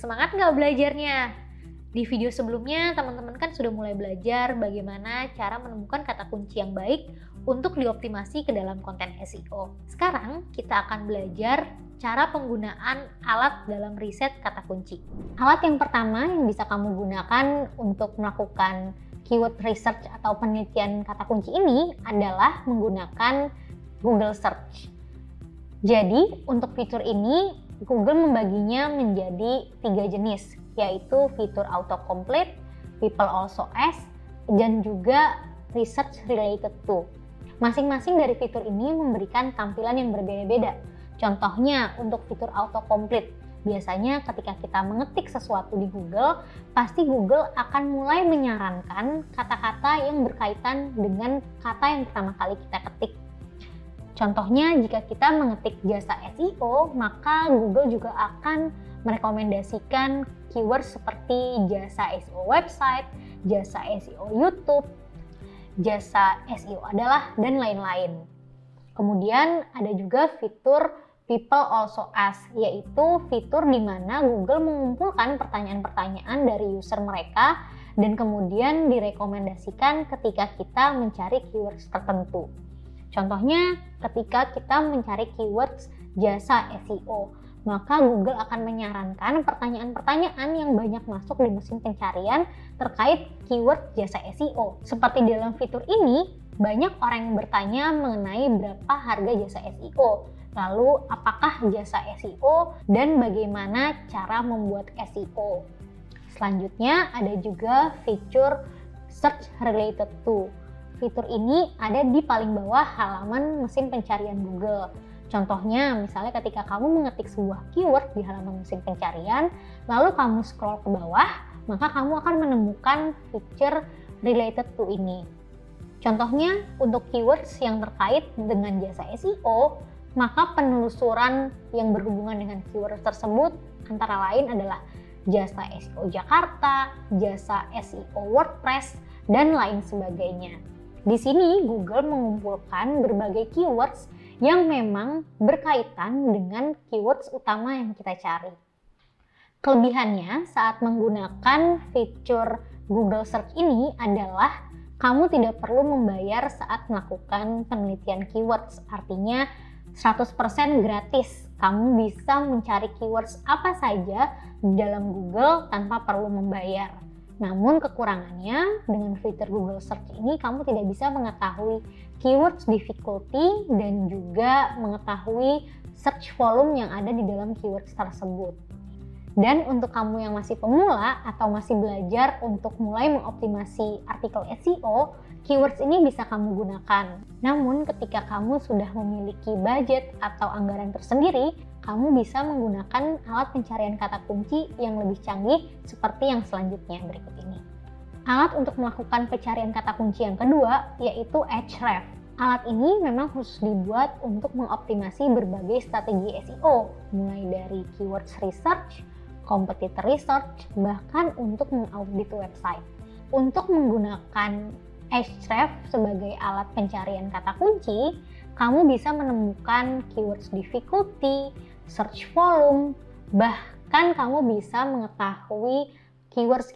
semangat nggak belajarnya? Di video sebelumnya, teman-teman kan sudah mulai belajar bagaimana cara menemukan kata kunci yang baik untuk dioptimasi ke dalam konten SEO. Sekarang, kita akan belajar cara penggunaan alat dalam riset kata kunci. Alat yang pertama yang bisa kamu gunakan untuk melakukan keyword research atau penelitian kata kunci ini adalah menggunakan Google Search. Jadi, untuk fitur ini, Google membaginya menjadi 3 jenis, yaitu fitur autocomplete, people also ask, dan juga research related to. Masing-masing dari fitur ini memberikan tampilan yang berbeda-beda. Contohnya untuk fitur autocomplete, biasanya ketika kita mengetik sesuatu di Google, pasti Google akan mulai menyarankan kata-kata yang berkaitan dengan kata yang pertama kali kita ketik. Contohnya, jika kita mengetik jasa SEO, maka Google juga akan merekomendasikan keyword seperti jasa SEO website, jasa SEO YouTube, jasa SEO adalah, dan lain-lain. Kemudian ada juga fitur People Also Ask, yaitu fitur di mana Google mengumpulkan pertanyaan-pertanyaan dari user mereka dan kemudian direkomendasikan ketika kita mencari keywords tertentu. Contohnya, ketika kita mencari keywords jasa SEO, maka Google akan menyarankan pertanyaan-pertanyaan yang banyak masuk di mesin pencarian terkait keyword jasa SEO. Seperti dalam fitur ini, banyak orang yang bertanya mengenai berapa harga jasa SEO, lalu apakah jasa SEO, dan bagaimana cara membuat SEO. Selanjutnya ada juga fitur search related to. Fitur ini ada di paling bawah halaman mesin pencarian Google. Contohnya, misalnya ketika kamu mengetik sebuah keyword di halaman mesin pencarian, lalu kamu scroll ke bawah, maka kamu akan menemukan fitur related to ini. Contohnya, untuk keywords yang terkait dengan jasa SEO, maka penelusuran yang berhubungan dengan keyword tersebut antara lain adalah jasa SEO Jakarta, jasa SEO WordPress, dan lain sebagainya. Di sini Google mengumpulkan berbagai keywords yang memang berkaitan dengan keywords utama yang kita cari. Kelebihannya saat menggunakan fitur Google Search ini adalah kamu tidak perlu membayar saat melakukan penelitian keywords, artinya 100% gratis. Kamu bisa mencari keywords apa saja di dalam Google tanpa perlu membayar. Namun kekurangannya, dengan fitur Google Search ini kamu tidak bisa mengetahui keywords difficulty dan juga mengetahui search volume yang ada di dalam keywords tersebut. Dan untuk kamu yang masih pemula atau masih belajar untuk mulai mengoptimasi artikel SEO, keywords ini bisa kamu gunakan. Namun ketika kamu sudah memiliki budget atau anggaran tersendiri, kamu bisa menggunakan alat pencarian kata kunci yang lebih canggih seperti yang selanjutnya berikut ini. Alat untuk melakukan pencarian kata kunci yang kedua yaitu Ahrefs. Alat ini memang khusus dibuat untuk mengoptimasi berbagai strategi SEO, mulai dari keywords research, competitor research, bahkan untuk mengaudit website. Untuk menggunakan Ahrefs sebagai alat pencarian kata kunci, kamu bisa menemukan keywords difficulty, search volume, bahkan kamu bisa mengetahui keywords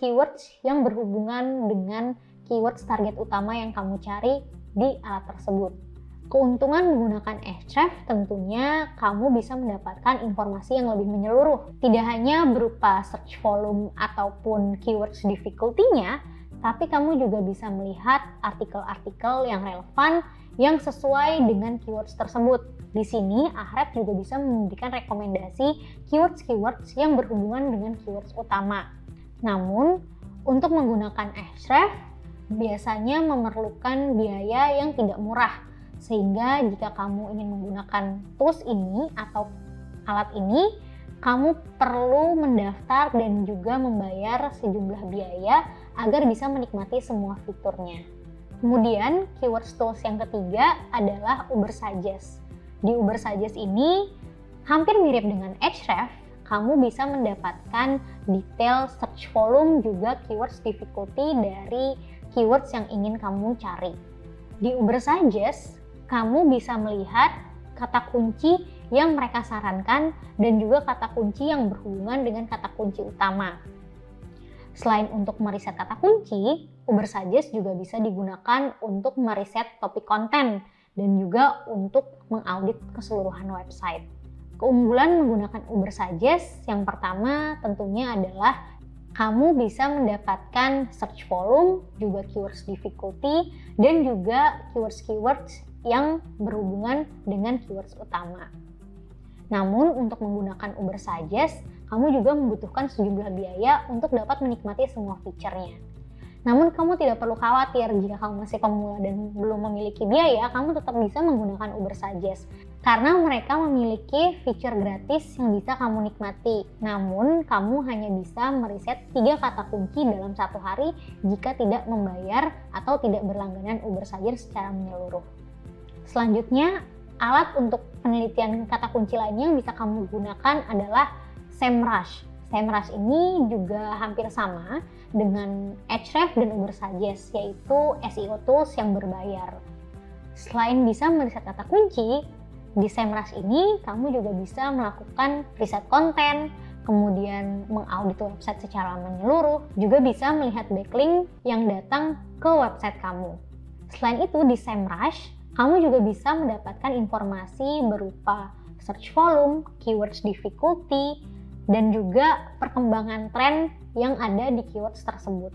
yang berhubungan dengan keywords target utama yang kamu cari di alat tersebut. Keuntungan menggunakan Ahrefs tentunya kamu bisa mendapatkan informasi yang lebih menyeluruh. Tidak hanya berupa search volume ataupun keywords difficulty-nya, tapi kamu juga bisa melihat artikel-artikel yang relevan yang sesuai dengan keywords tersebut. Di sini, Ahrefs juga bisa memberikan rekomendasi keywords yang berhubungan dengan keywords utama. Namun, untuk menggunakan Ahrefs biasanya memerlukan biaya yang tidak murah, sehingga jika kamu ingin menggunakan tools ini atau alat ini, kamu perlu mendaftar dan juga membayar sejumlah biaya agar bisa menikmati semua fiturnya. Kemudian, keywords tools yang ketiga adalah Ubersuggest. Di Ubersuggest ini, hampir mirip dengan Ahrefs, kamu bisa mendapatkan detail search volume juga keywords difficulty dari keywords yang ingin kamu cari. Di Ubersuggest, kamu bisa melihat kata kunci yang mereka sarankan dan juga kata kunci yang berhubungan dengan kata kunci utama. Selain untuk meriset kata kunci, Ubersuggest juga bisa digunakan untuk meriset topik konten dan juga untuk mengaudit keseluruhan website. Keunggulan menggunakan Ubersuggest yang pertama tentunya adalah kamu bisa mendapatkan search volume, juga keywords difficulty, dan juga keywords yang berhubungan dengan keywords utama. Namun untuk menggunakan Ubersuggest, kamu juga membutuhkan sejumlah biaya untuk dapat menikmati semua fiturnya. Namun kamu tidak perlu khawatir jika kamu masih pemula dan belum memiliki biaya, kamu tetap bisa menggunakan Ubersuggest. Karena mereka memiliki fitur gratis yang bisa kamu nikmati. Namun kamu hanya bisa meriset 3 kata kunci dalam satu hari jika tidak membayar atau tidak berlangganan Ubersuggest secara menyeluruh. Selanjutnya, alat untuk penelitian kata kunci lainnya yang bisa kamu gunakan adalah SEMrush. SEMrush ini juga hampir sama dengan Ahrefs dan Ubersuggest, yaitu SEO tools yang berbayar. Selain bisa meriset kata kunci, di SEMrush ini kamu juga bisa melakukan riset konten, kemudian mengaudit website secara menyeluruh, juga bisa melihat backlink yang datang ke website kamu. Selain itu di SEMrush, kamu juga bisa mendapatkan informasi berupa search volume, keywords difficulty, dan juga perkembangan tren yang ada di keywords tersebut.